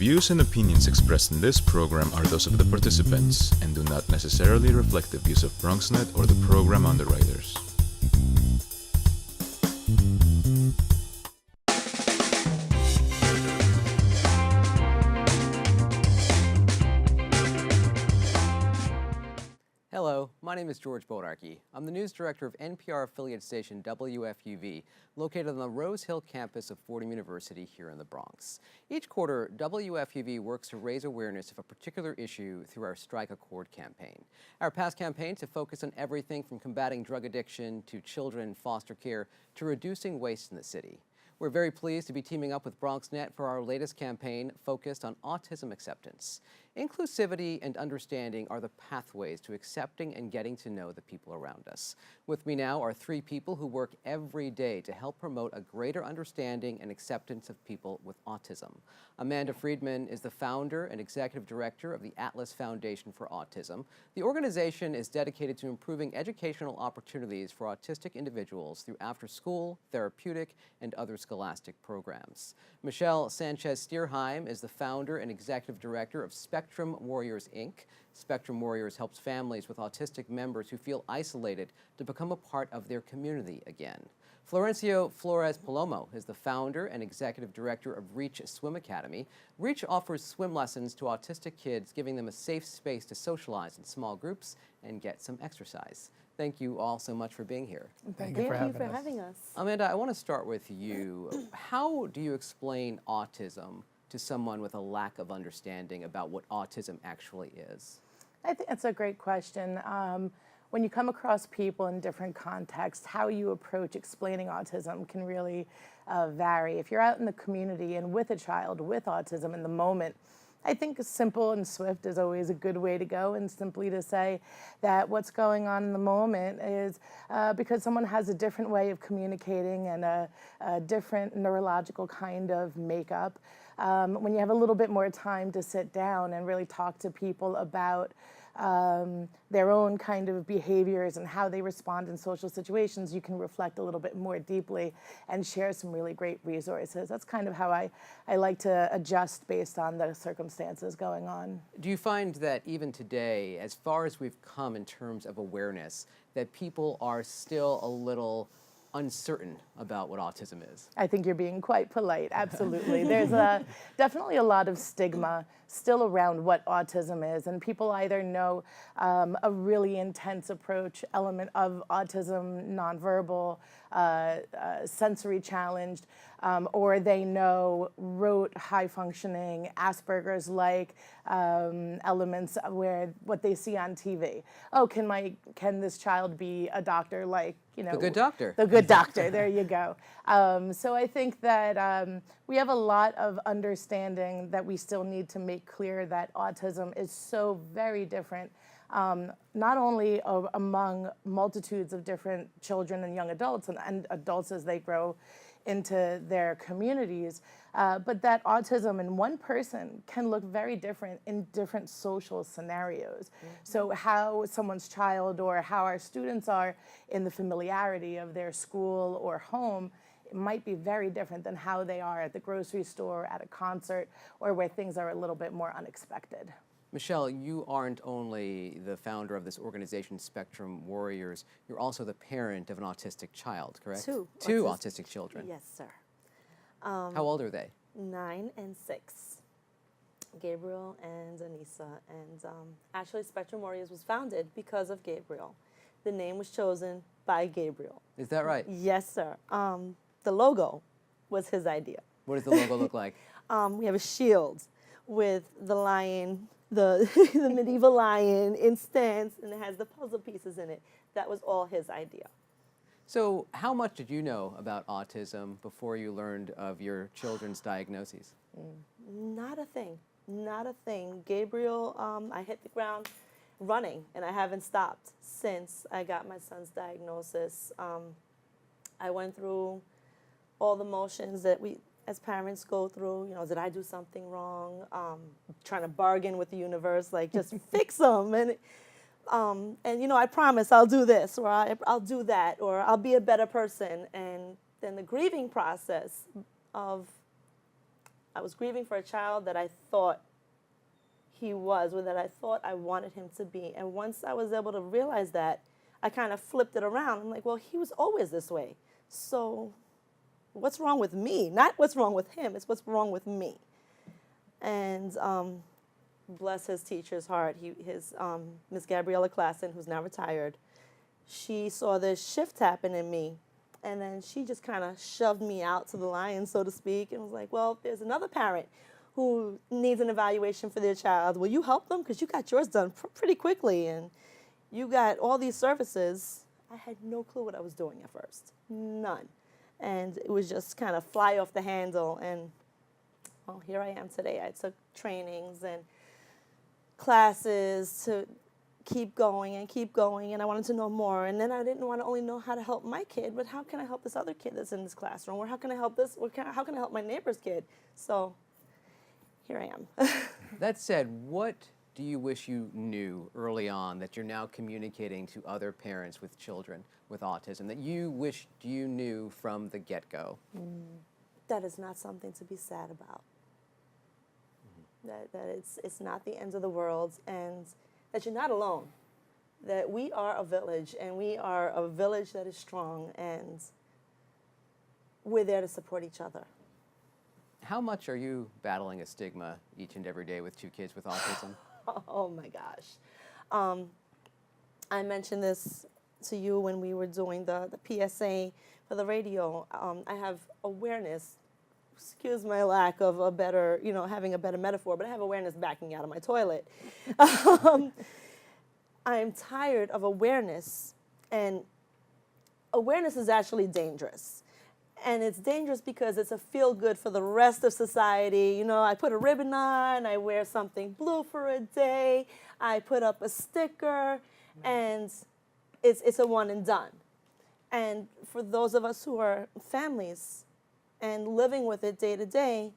views and opinions expressed in this program are those of the participants and do not necessarily reflect the views of Bronxnet or the program underwriters. Hello, my name is George Bodarky. I'm the news director of NPR affiliate station WFUV, located on the Rose Hill campus of Fordham University here in the Bronx. Each quarter, WFUV works to raise awareness of a particular issue through our Strike a Chord campaign. Our past campaigns have focused on everything from combating drug addiction to children in foster care to reducing waste in the city. We're very pleased to be teaming up with Bronxnet for our latest campaign focused on autism acceptance. Inclusivity and understanding are the pathways to accepting and getting to know the people around us. With me now are three people who work every day to help promote a greater understanding and acceptance of people with autism. Amanda Friedman is the founder and executive director of the Atlas Foundation for Autism. The organization is dedicated to improving educational opportunities for autistic individuals through after-school, therapeutic, and other scholastic programs. Michele Sanchez-Stierheim is the founder and executive director of Spectrum Warriors, Inc. Spectrum Warriors helps families with autistic members who feel isolated to become a part of their community again. Florencio Flores Palomo is the founder and executive director of Reach Swim Academy. Reach offers swim lessons to autistic kids, giving them a safe space to socialize in small groups and get some exercise. Thank you all so much for being here. Thank you for having us. Amanda, I want to start with you. How do you explain autism to someone with a lack of understanding about what autism actually is? I think that's a great question. When you come across people in different contexts, how you approach explaining autism can really vary. If you're out in the community and with a child with autism in the moment, I think simple and swift is always a good way to go, and simply to say that what's going on in the moment is because someone has a different way of communicating and a different neurological kind of makeup. When you have a little bit more time to sit down and really talk to people about their own kind of behaviors and how they respond in social situations, you can reflect a little bit more deeply and share some really great resources. That's kind of how I like to adjust based on the circumstances going on. Do you find that even today, as far as we've come in terms of awareness, that people are still a little uncertain about what autism is? I think you're being quite polite, absolutely. There's definitely a lot of stigma still around what autism is, and people either know a really intense approach, element of autism, nonverbal, sensory challenged, or they know rote, high-functioning, Asperger's-like elements where what they see on TV. Oh, can this child be a doctor like, you know, the good doctor? The good doctor. There you go. So I think that we have a lot of understanding that we still need to make clear that autism is so very different, not only among multitudes of different children and young adults and adults as they grow into their communities, but that autism in one person can look very different in different social scenarios. Mm-hmm. So how someone's child or how our students are in the familiarity of their school or home, it might be very different than how they are at the grocery store, at a concert, or where things are a little bit more unexpected. Michele, you aren't only the founder of this organization, Spectrum Warriors, you're also the parent of an autistic child, correct? Two autistic children. Yes, sir. How old are they? 9 and 6. Gabriel and Anissa. And actually, Spectrum Warriors was founded because of Gabriel. The name was chosen by Gabriel. Is that right? Yes, sir. The logo was his idea. What does the logo look like? We have a shield with the lion, the medieval lion in stance, and it has the puzzle pieces in it. That was all his idea. So how much did you know about autism before you learned of your children's diagnoses? Not a thing. Not a thing. Gabriel, I hit the ground running, and I haven't stopped since I got my son's diagnosis. I went through all the motions that we as parents go through. You know, did I do something wrong? Trying to bargain with the universe, like just fix them. And you know, I promise I'll do this, or I'll do that, or I'll be a better person. And then the grieving process of I was grieving for a child that I thought he was, or that I thought I wanted him to be. And once I was able to realize that, I kind of flipped it around. I'm like, well, he was always this way. So what's wrong with me? Not what's wrong with him, it's what's wrong with me. And bless his teacher's heart, Miss Gabriella Klassen, who's now retired, she saw this shift happen in me. And then she just kind of shoved me out to the lions, so to speak, and was like, well, there's another parent who needs an evaluation for their child. Will you help them? Because you got yours done pretty quickly, and you got all these services. I had no clue what I was doing at first, none. And it was just kind of fly off the handle, and well, here I am today. I took trainings and classes to keep going, and I wanted to know more. And then I didn't want to only know how to help my kid, but how can I help this other kid that's in this classroom? Or how can I help this, or how can I help my neighbor's kid? So here I am. That said, what do you wish you knew early on that you're now communicating to other parents with children with autism that you wished you knew from the get-go? That is not something to be sad about. That it's not the end of the world, and that you're not alone. That we are a village, and we are a village that is strong, and we're there to support each other. How much are you battling a stigma each and every day with 2 kids with autism? Oh my gosh. I mentioned this to you when we were doing the PSA for the radio. I have awareness, excuse my lack of a better, having a better metaphor, but I have awareness backing out of my toilet. I'm tired of awareness, and awareness is actually dangerous. And it's dangerous because it's a feel-good for the rest of society. I put a ribbon on, I wear something blue for a day, I put up a sticker, and it's a one and done. And for those of us who are families and living with it day to day,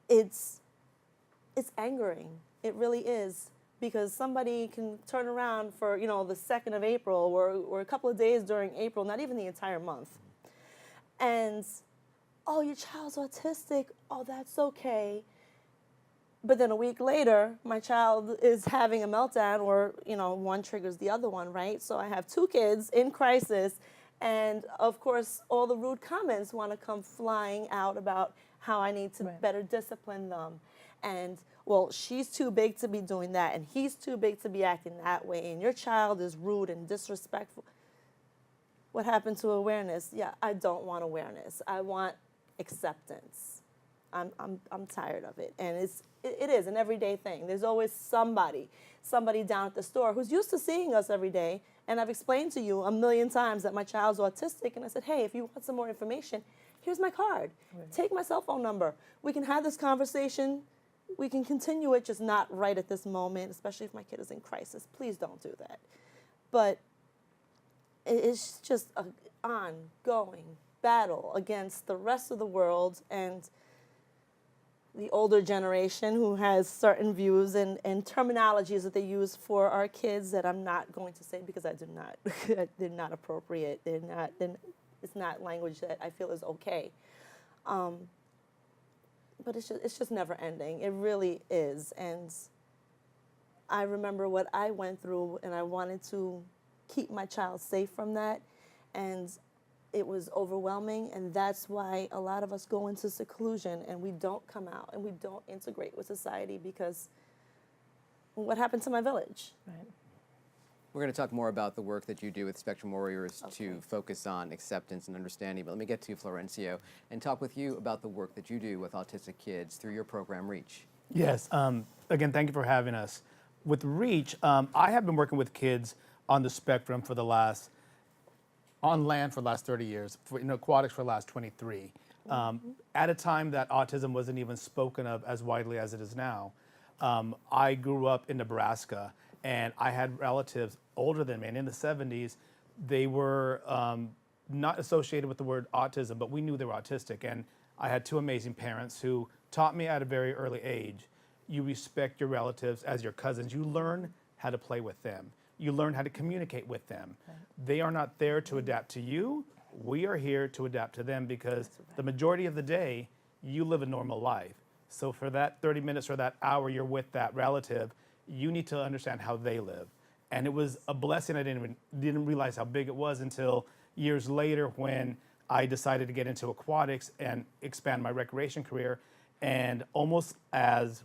it's angering. It really is. Because somebody can turn around for, the 2nd of April or a couple of days during April, not even the entire month. And, oh, your child's autistic. Oh, that's okay. But then a week later, my child is having a meltdown, or, one triggers the other one, right? So I have 2 kids in crisis. And, of course, all the rude comments want to come flying out about how I need to better discipline them. And, well, she's too big to be doing that, and he's too big to be acting that way, and your child is rude and disrespectful. What happened to awareness? Yeah, I don't want awareness. I want acceptance. I'm tired of it, and it is an everyday thing. There's always somebody down at the store who's used to seeing us every day, and I've explained to you a million times that my child's autistic, and I said, hey, if you want some more information, here's my card. Take my cell phone number. We can have this conversation. We can continue it, just not right at this moment, especially if my kid is in crisis. Please don't do that. But it's just an ongoing battle against the rest of the world and the older generation who has certain views and terminologies that they use for our kids that I'm not going to say because I do not. They're not appropriate. It's not language that I feel is okay. But it's just never ending. It really is. And I remember what I went through, and I wanted to keep my child safe from that. And it was overwhelming, and that's why a lot of us go into seclusion and we don't come out and we don't integrate with society, because what happened to my village? Right. We're going to talk more about the work that you do with Spectrum Warriors to focus on acceptance and understanding, but let me get to Florencio and talk with you about the work that you do with autistic kids through your program, REACH. Yes, again, thank you for having us. With REACH, I have been working with kids on the spectrum on land for the last 30 years, aquatics for the last 23. At a time that autism wasn't even spoken of as widely as it is now. I grew up in Nebraska, and I had relatives older than me, and in the 70s, they were not associated with the word autism, but we knew they were autistic. And I had 2 amazing parents who taught me at a very early age, you respect your relatives as your cousins. You learn how to play with them. You learn how to communicate with them. Right. They are not there to adapt to you. We are here to adapt to them, because the majority of the day, you live a normal life. So for that 30 minutes or that hour you're with that relative, you need to understand how they live. And it was a blessing. I didn't realize how big it was until years later when I decided to get into aquatics and expand my recreation career. And almost as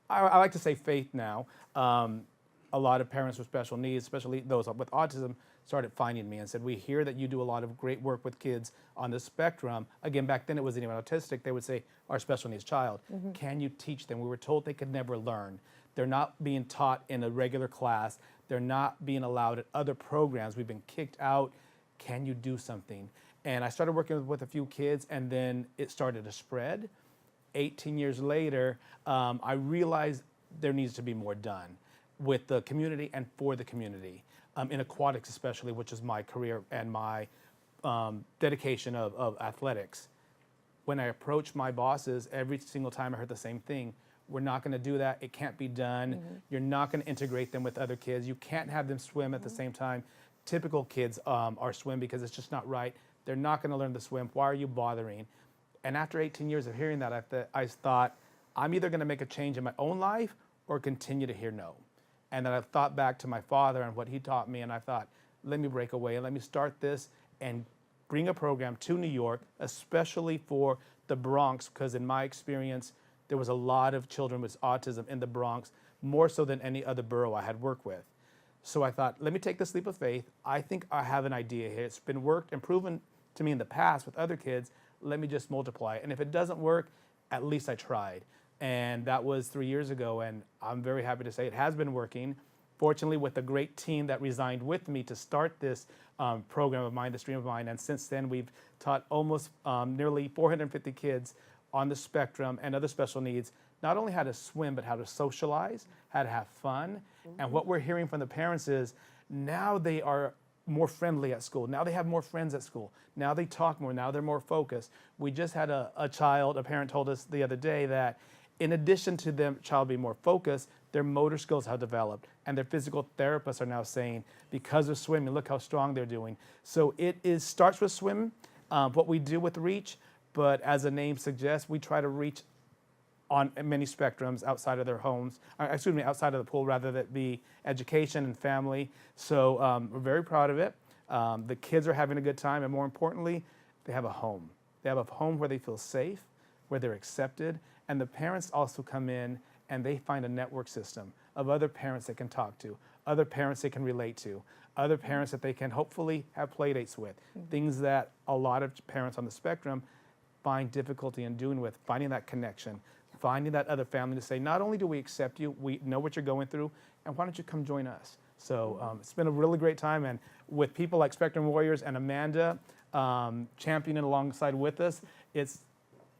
I like to say faith now, a lot of parents with special needs, especially those with autism, started finding me and said, we hear that you do a lot of great work with kids on the spectrum. Again, back then it wasn't even autistic. They would say, our special needs child, can you teach them? We were told they could never learn. They're not being taught in a regular class. They're not being allowed at other programs. We've been kicked out. Can you do something? And I started working with a few kids, and then it started to spread. 18 years later, I realized there needs to be more done with the community and for the community, in aquatics especially, which is my career and my dedication of athletics. When I approached my bosses, every single time I heard the same thing: we're not going to do that. It can't be done. You're not going to integrate them with other kids. You can't have them swim at the same time. Typical kids are swim because it's just not right. They're not going to learn to swim. Why are you bothering? And after 18 years of hearing that, I thought, I'm either going to make a change in my own life or continue to hear no. And then I thought back to my father and what he taught me, and I thought, let me break away and let me start this and bring a program to New York, especially for the Bronx, because in my experience, there was a lot of children with autism in the Bronx, more so than any other borough I had worked with. So I thought, let me take this leap of faith. I think I have an idea here. It's been worked and proven to me in the past with other kids. Let me just multiply it. And if it doesn't work, at least I tried. And that was 3 years ago, and I'm very happy to say it has been working. Fortunately, with a great team that resigned with me to start this program of mine, the Stream of Mine, and since then we've taught almost nearly 450 kids on the spectrum and other special needs, not only how to swim, but how to socialize, how to have fun. And what we're hearing from the parents is now they are more friendly at school. Now they have more friends at school. Now they talk more. Now they're more focused. We just had a parent told us the other day that in addition to the child being more focused, their motor skills have developed. And their physical therapists are now saying, because of swimming, look how strong they're doing. So it starts with swim, what we do with Reach, but as the name suggests, we try to reach on many spectrums outside of their homes, outside of the pool, rather than be education and family. So we're very proud of it. The kids are having a good time, and more importantly, they have a home. They have a home where they feel safe, where they're accepted, and the parents also come in and they find a network system of other parents they can talk to, other parents they can relate to, other parents that they can hopefully have play dates with, things that a lot of parents on the spectrum find difficulty in doing, with finding that connection, finding that other family to say, not only do we accept you, we know what you're going through, and why don't you come join us? So it's been a really great time, and with people like Spectrum Warriors and Amanda championing alongside with us, it's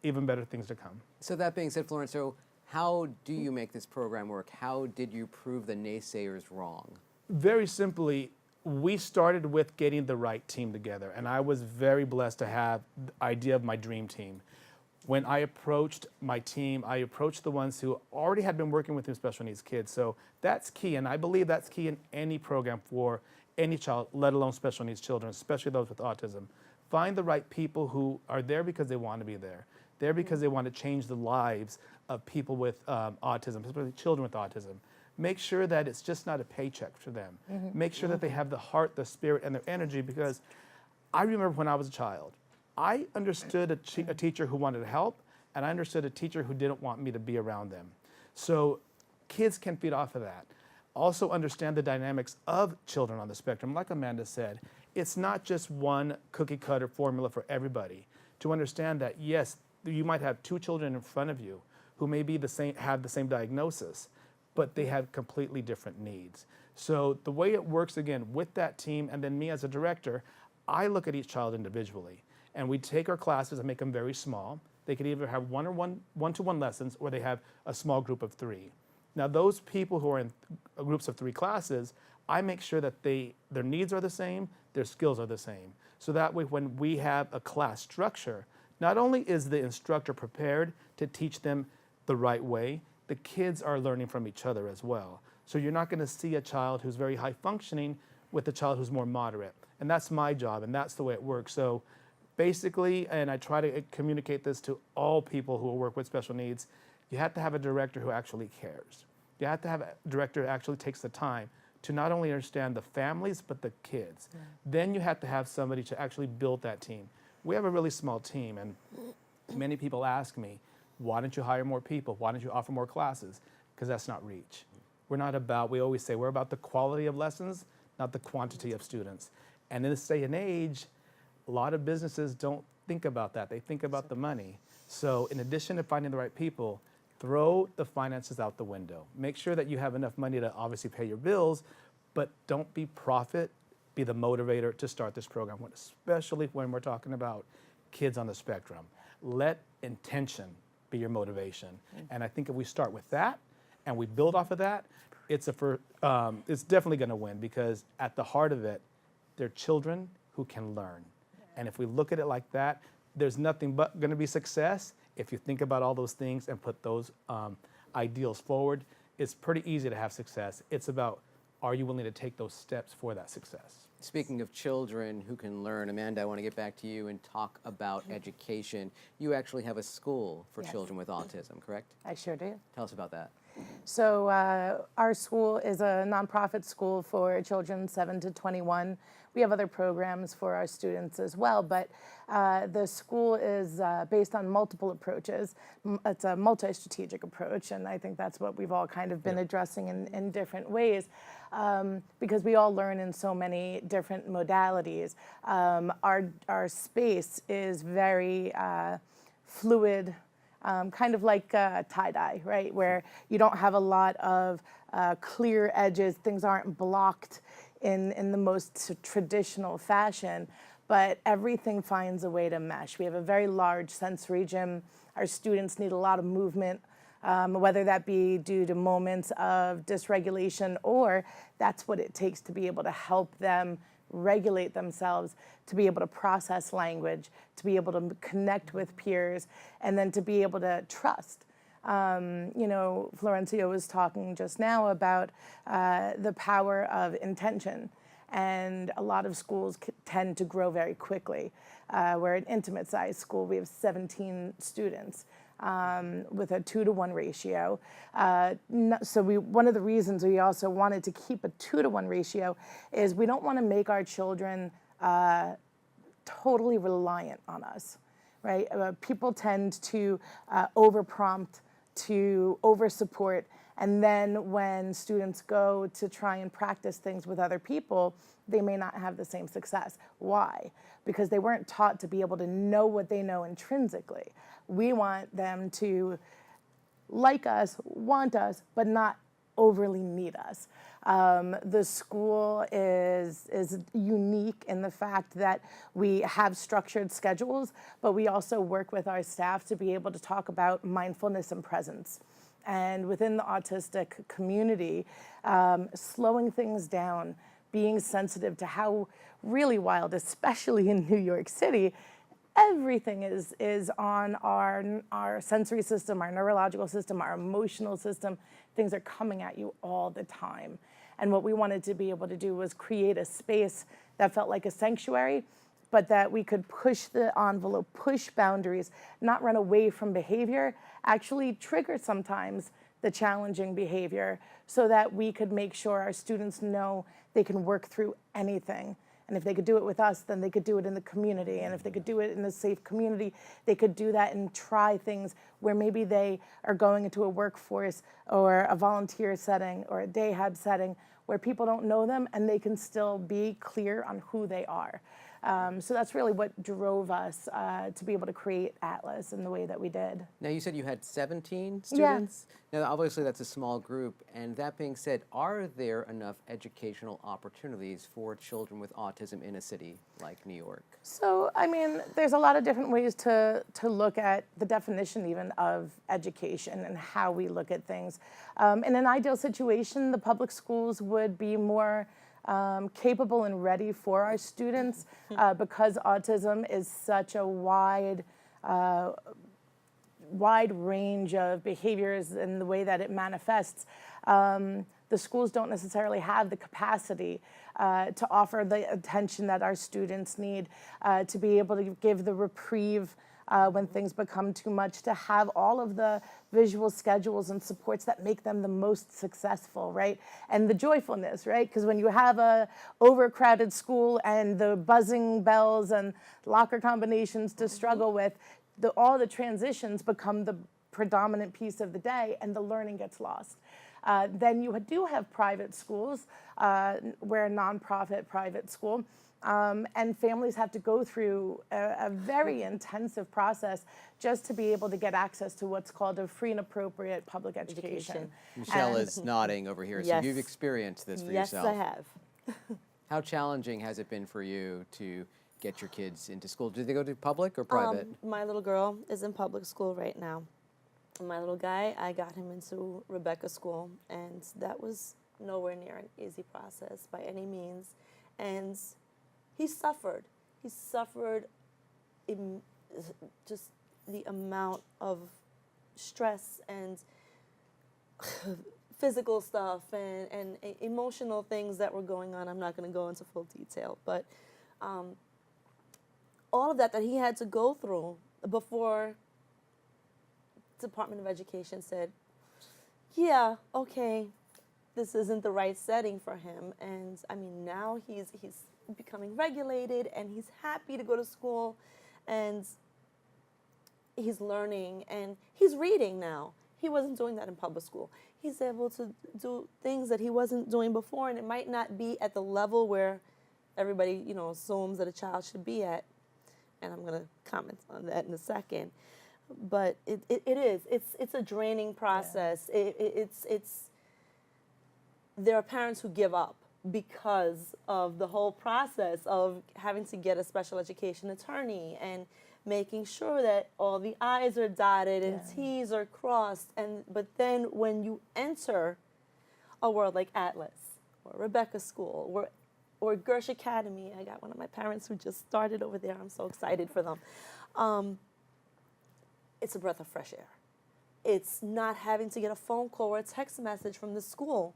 even better things to come. So that being said, Florencio, how do you make this program work? How did you prove the naysayers wrong? Very simply, we started with getting the right team together, and I was very blessed to have the idea of my dream team. When I approached my team, I approached the ones who already had been working with special needs kids. So that's key, and I believe that's key in any program for any child, let alone special needs children, especially those with autism. Find the right people who are there because they want to be there. They're because they want to change the lives of people with autism, especially children with autism. Make sure that it's just not a paycheck for them. Make sure that they have the heart, the spirit, and their energy, because I remember when I was a child, I understood a teacher who wanted to help, and I understood a teacher who didn't want me to be around them. So kids can feed off of that. Also understand the dynamics of children on the spectrum. Like Amanda said, it's not just one cookie cutter formula for everybody. To understand that, yes, you might have two children in front of you who may be have the same diagnosis, but they have completely different needs. So the way it works, again, with that team and then me as a director, I look at each child individually, and we take our classes and make them very small. They could either have one-to-one lessons, or they have a small group of 3. Now those people who are in groups of 3 classes, I make sure that their needs are the same, their skills are the same. So that way when we have a class structure, not only is the instructor prepared to teach them the right way, the kids are learning from each other as well. So you're not going to see a child who's very high functioning with a child who's more moderate. And that's my job, and that's the way it works. So Basically, and I try to communicate this to all people who work with special needs, you have to have a director who actually cares. You have to have a director who actually takes the time to not only understand the families, but the kids. Yeah. Then you have to have somebody to actually build that team. We have a really small team, and many people ask me, why don't you hire more people? Why don't you offer more classes? Because that's not reach. We're not about, we always say, we're about the quality of lessons, not the quantity of students. And in this day and age, a lot of businesses don't think about that. They think about the money. So in addition to finding the right people, throw the finances out the window. Make sure that you have enough money to obviously pay your bills, but don't be profit, be the motivator to start this program, especially when we're talking about kids on the spectrum. Let intention be your motivation. And I think if we start with that and we build off of that, it's definitely gonna win, because at the heart of it, they're children who can learn. And if we look at it like that, there's nothing but going to be success if you think about all those things and put those ideals forward. It's pretty easy to have success. It's about, are you willing to take those steps for that success? Speaking of children who can learn, Amanda, I want to get back to you and talk about education. You actually have a school for children with autism, correct? I sure do. Tell us about that. So our school is a nonprofit school for children 7 to 21. We have other programs for our students as well, but the school is based on multiple approaches. It's a multi-strategic approach, and I think that's what we've all kind of been addressing in different ways, because we all learn in so many different modalities. Our space is very fluid, kind of like tie-dye, right? Where you don't have a lot of clear edges, things aren't blocked in the most traditional fashion, but everything finds a way to mesh. We have a very large sensory gym. Our students need a lot of movement, whether that be due to moments of dysregulation, or that's what it takes to be able to help them regulate themselves, to be able to process language, to be able to connect with peers, and then to be able to trust. You know, Florencio was talking just now about the power of intention, and a lot of schools tend to grow very quickly. We're an intimate-sized school. We have 17 students with a 2-to-1 ratio. So one of the reasons we also wanted to keep a 2-to-1 ratio is we don't want to make our children totally reliant on us, right? People tend to over-prompt, to over-support, and then when students go to try and practice things with other people, they may not have the same success. Why? Because they weren't taught to be able to know what they know intrinsically. We want them to like us, want us, but not overly need us. The school is unique in the fact that we have structured schedules, but we also work with our staff to be able to talk about mindfulness and presence. And within the autistic community, slowing things down, being sensitive to how really wild, especially in New York City, everything is on our sensory system, our neurological system, our emotional system. Things are coming at you all the time. And what we wanted to be able to do was create a space that felt like a sanctuary, but that we could push the envelope, push boundaries, not run away from behavior, actually trigger sometimes the challenging behavior, so that we could make sure our students know they can work through anything. And if they could do it with us, then they could do it in the community. And if they could do it in a safe community, they could do that and try things where maybe they are going into a workforce or a volunteer setting or a day hub setting where people don't know them and they can still be clear on who they are. So that's really what drove us to be able to create Atlas in the way that we did. Now, you said you had 17 students? Yeah. Now, obviously, that's a small group. And that being said, are there enough educational opportunities for children with autism in a city like New York? So, I mean, there's a lot of different ways to look at the definition even of education and how we look at things. In an ideal situation, the public schools would be more capable and ready for our students because autism is such a wide range of behaviors and the way that it manifests. The the schools don't necessarily have the capacity to offer the attention that our students need, to be able to give the reprieve when things become too much, to have all of the visual schedules and supports that make them the most successful, right? And the joyfulness, right? Because when you have a overcrowded school and the buzzing bells and locker combinations to struggle with, all the transitions become the predominant piece of the day and the learning gets lost. Then you do have private schools, we're a nonprofit private school, and families have to go through a very intensive process just to be able to get access to what's called a free and appropriate public education. Michele is nodding over here, so Yes. you've experienced this for Yes, yourself. I have. How challenging has it been for you to get your kids into school? Do they go to public or private? My little girl is in public school right now. My little guy, I got him into Rebecca school, and that was nowhere near an easy process by any means. And he suffered. He suffered just the amount of stress and physical stuff and emotional things that were going on. I'm not going to go into full detail, but all of that he had to go through before Department of Education said, yeah, okay, this isn't the right setting for him. And I mean, now he's becoming regulated and he's happy to go to school and he's learning and he's reading now. He wasn't doing that in public school. He's able to do things that he wasn't doing before, and it might not be at the level where everybody, assumes that a child should be at. And I'm going to comment on that in a second. But it is. It's a draining process. Yeah. There are parents who give up because of the whole process of having to get a special education attorney and making sure that all the I's are dotted and T's are crossed. But then when you enter a world like Atlas or Rebecca School or Gersh Academy, I got one of my parents who just started over there. I'm so excited for them. It's a breath of fresh air. It's not having to get a phone call or a text message from the school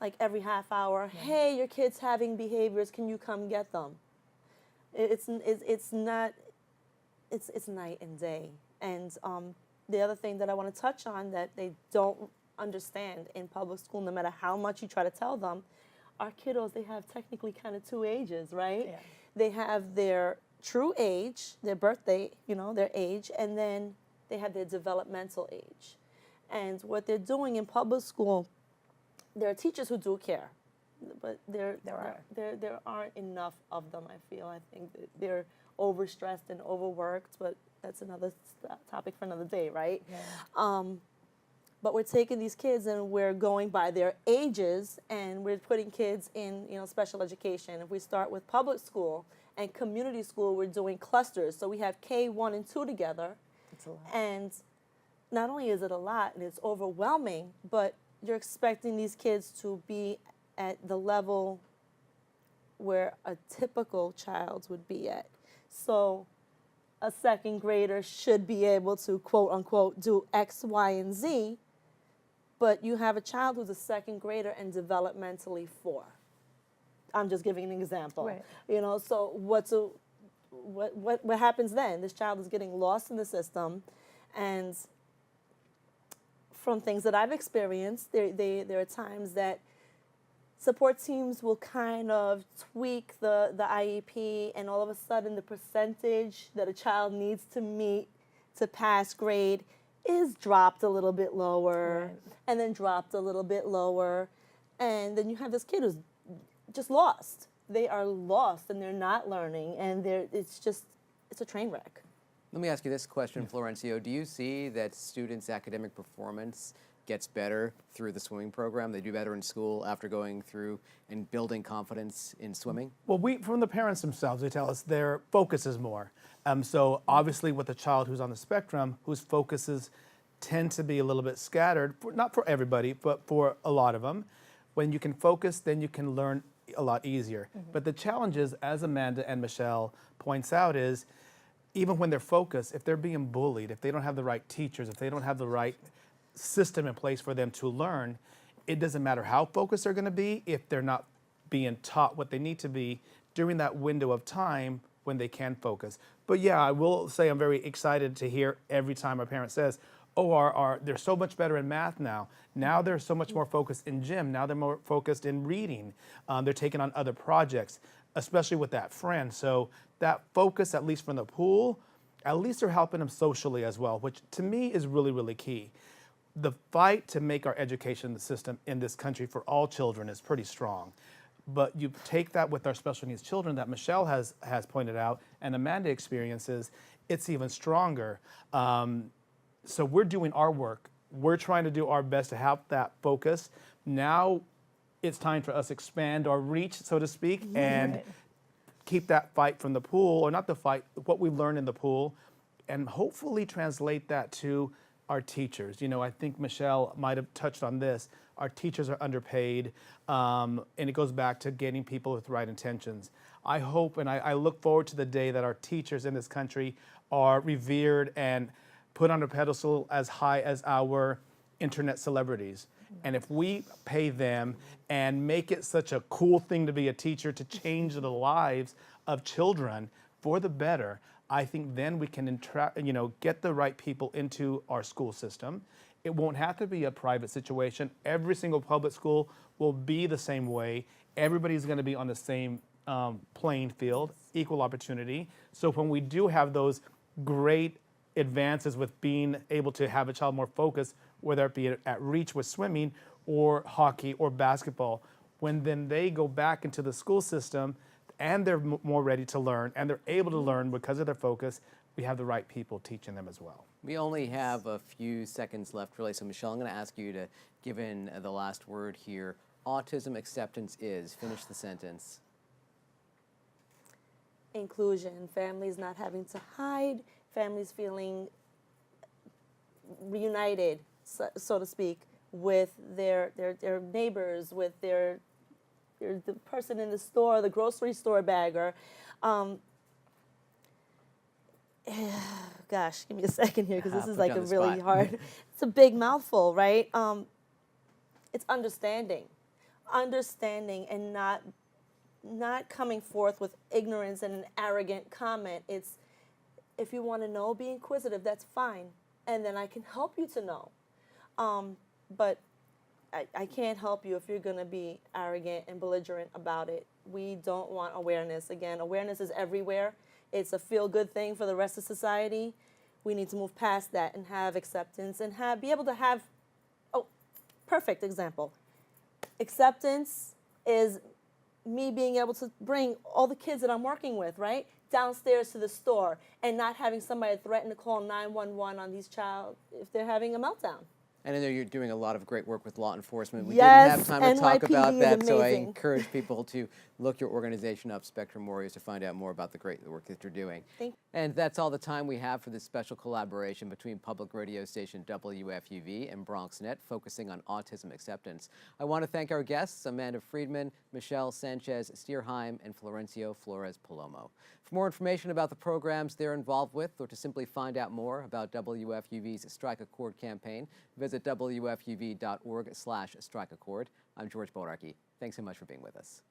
like every half hour. Hey, your kid's having behaviors. Can you come get them? It's night and day. And the other thing that I want to touch on that they don't understand in public school, no matter how much you try to tell them, our kiddos, they have technically kind of two ages, right? Yeah. They have their true age, their birthday, their age, and then they have their developmental age. And what they're doing in public school, there are teachers who do care, but there aren't enough of them, I feel. I think that they're overstressed and overworked, but that's another topic for another day, right? Yeah. But we're taking these kids and we're going by their ages and we're putting kids in, special education. If we start with public school and community school, we're doing clusters. So we have K1 and 2 together. It's a lot. And not only is it a lot and it's overwhelming, but you're expecting these kids to be at the level where a typical child would be at. So a second grader should be able to, quote unquote, do X, Y, and Z, but you have a child who's a second grader and developmentally 4. I'm just giving an example. Right. So what happens then? This child is getting lost in the system, and from things that I've experienced, there are times that support teams will kind of tweak the IEP, and all of a sudden the percentage that a child needs to meet to pass grade is dropped a little bit lower, right, and then dropped a little bit lower, and then you have this kid who's just lost. They are lost and they're not learning, and it's a train wreck. Let me ask you this question, Florencio. Do you see that students' academic performance gets better through the swimming program? They do better in school after going through and building confidence in swimming? Well, from the parents themselves, they tell us their focus is more. So obviously with a child who's on the spectrum, whose focuses tend to be a little bit scattered, not for everybody, but for a lot of them, when you can focus, then you can learn a lot easier. Mm-hmm. But the challenges, as Amanda and Michele points out, is even when they're focused, if they're being bullied, if they don't have the right teachers, if they don't have the right system in place for them to learn, it doesn't matter how focused they're going to be if they're not being taught what they need to be during that window of time when they can focus. But yeah, I will say I'm very excited to hear every time a parent says, oh, they're so much better in math now. Now they're so much more focused in gym. Now they're more focused in reading. They're taking on other projects, especially with that friend. So that focus, at least from the pool, at least they're helping them socially as well, which to me is really, really key. The fight to make our education system in this country for all children is pretty strong. But you take that with our special needs children that Michele has pointed out and Amanda experiences, it's even stronger. So we're doing our work. We're trying to do our best to have that focus. Now it's time for us to expand our reach, so to speak, and keep that fight from the pool, or not the fight, what we learn in the pool, and hopefully translate that to our teachers. You know, I think Michele might have touched on this. Our teachers are underpaid, and it goes back to getting people with the right intentions. I hope and I look forward to the day that our teachers in this country are revered and put on a pedestal as high as our internet celebrities. And if we pay them and make it such a cool thing to be a teacher, to change the lives of children for the better, I think then we can get the right people into our school system. It won't have to be a private situation. Every single public school will be the same way. Everybody's going to be on the same playing field, equal opportunity. So when we do have those great advances with being able to have a child more focused, whether it be at reach with swimming or hockey or basketball, when then they go back into the school system and they're more ready to learn and they're able to learn because of their focus, we have the right people teaching them as well. We only have a few seconds left, really. So, Michele, I'm going to ask you to give in the last word here. Autism acceptance is, finish the sentence. Inclusion, families not having to hide, families feeling reunited, so to speak, with their neighbors, with the person in the store, the grocery store bagger. Gosh, give me a second here, because this is like a really hard, it's a big mouthful, right? It's understanding and not coming forth with ignorance and an arrogant comment. It's, if you want to know, be inquisitive, that's fine. And then I can help you to know. But I can't help you if you're going to be arrogant and belligerent about it. We don't want awareness. Again, awareness is everywhere. It's a feel-good thing for the rest of society. We need to move past that and have acceptance and be able to have, perfect example. Acceptance is me being able to bring all the kids that I'm working with, right, downstairs to the store and not having somebody threaten to call 911 on these child if they're having a meltdown. And I know you're doing a lot of great work with law enforcement. We Yes, didn't have time to talk about NYPD that, is so I amazing. encourage people to look your organization up, Spectrum Warriors, to find out more about the great work that you're doing. Thank you. And that's all the time we have for this special collaboration between public radio station WFUV and Bronxnet, focusing on autism acceptance. I want to thank our guests, Amanda Friedman, Michele Sanchez-Stierheim, and Florencio Flores Palomo. For more information about the programs they're involved with, or to simply find out more about WFUV's Strike a Chord campaign, visit WFUV.org/strikeachord. I'm George Bodarky. Thanks so much for being with us.